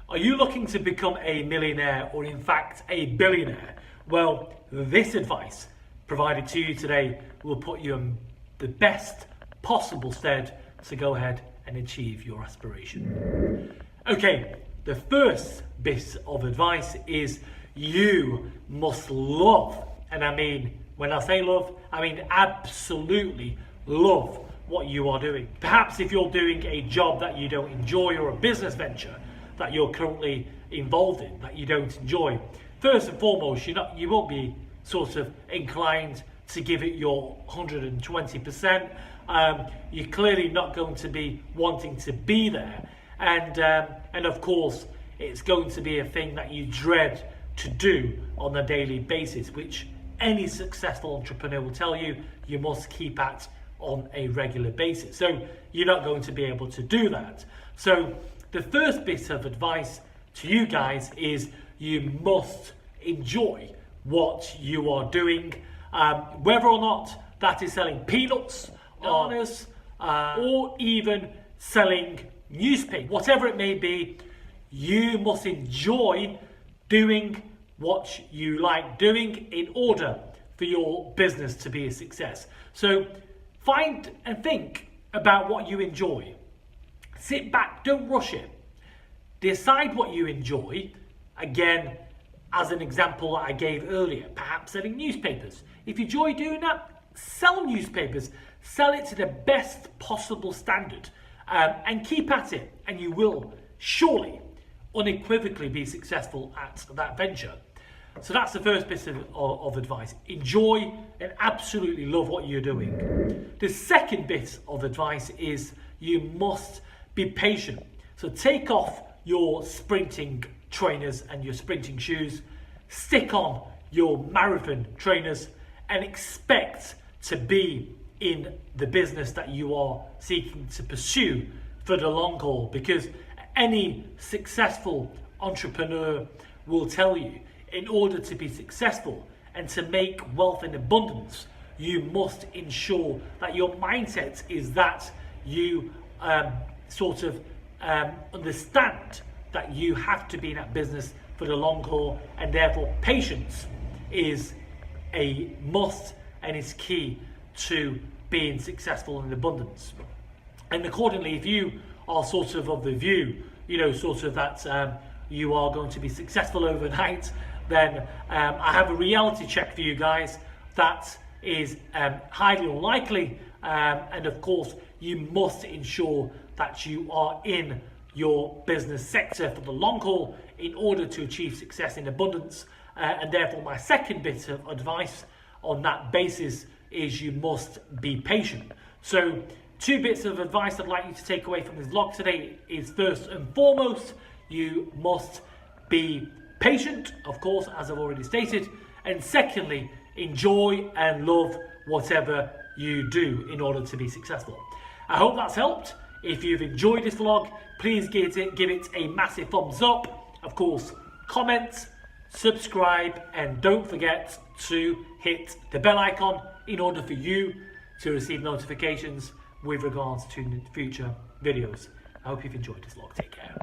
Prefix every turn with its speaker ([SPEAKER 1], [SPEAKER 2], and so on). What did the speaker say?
[SPEAKER 1] Are you looking to become a millionaire or in fact a billionaire? Well, this advice provided to you today will put you in the best possible stead to go ahead and achieve your aspiration. Okay, the first bit of advice is you must love, and I mean, when I say love, I mean absolutely love what you are doing. Perhaps if you're doing a job that you don't enjoy or a business venture that you're currently involved in that you don't enjoy, first and foremost, you won't be sort of inclined to give it your 120%. You're clearly not going to be wanting to be there, and of course it's going to be a thing that you dread to do on a daily basis, which any successful entrepreneur will tell you you must keep at on a regular basis. So you're not going to be able to do that. So the first bit of advice to you guys is you must enjoy what you are doing, whether or not that is selling peanuts, bananas, or even selling newspaper, whatever it may be. You must enjoy doing what you like doing in order for your business to be a success. So find and think about what you enjoy. Sit back, don't rush it. Decide what you enjoy. Again, as an example that I gave earlier, perhaps selling newspapers. If you enjoy doing that, sell newspapers. Sell it to the best possible standard, and keep at it, and you will surely, unequivocally be successful at that venture. So that's the first bit of advice. Enjoy and absolutely love what you're doing. The second bit of advice is you must be patient. So take off your sprinting trainers and your sprinting shoes, stick on your marathon trainers, and expect to be in the business that you are seeking to pursue for the long haul, because any successful entrepreneur will tell you, in order to be successful and to make wealth in abundance, you must ensure that your mindset is that you understand that you have to be in that business for the long haul, and therefore patience is a must and is key to being successful in abundance. And accordingly, if you are sort of the view, that you are going to be successful overnight, then I have a reality check for you guys. That is highly unlikely, and of course you must ensure that you are in your business sector for the long haul in order to achieve success in abundance, and therefore my second bit of advice on that basis is you must be patient. So two bits of advice I'd like you to take away from this vlog today is, first and foremost, you must be patient, of course, as I've already stated, and secondly, enjoy and love whatever you do in order to be successful. I hope that's helped. If you've enjoyed this vlog, please give it a massive thumbs up. Of course, comment, subscribe, and don't forget to hit the bell icon in order for you to receive notifications with regards to future videos. I hope you've enjoyed this vlog. Take care.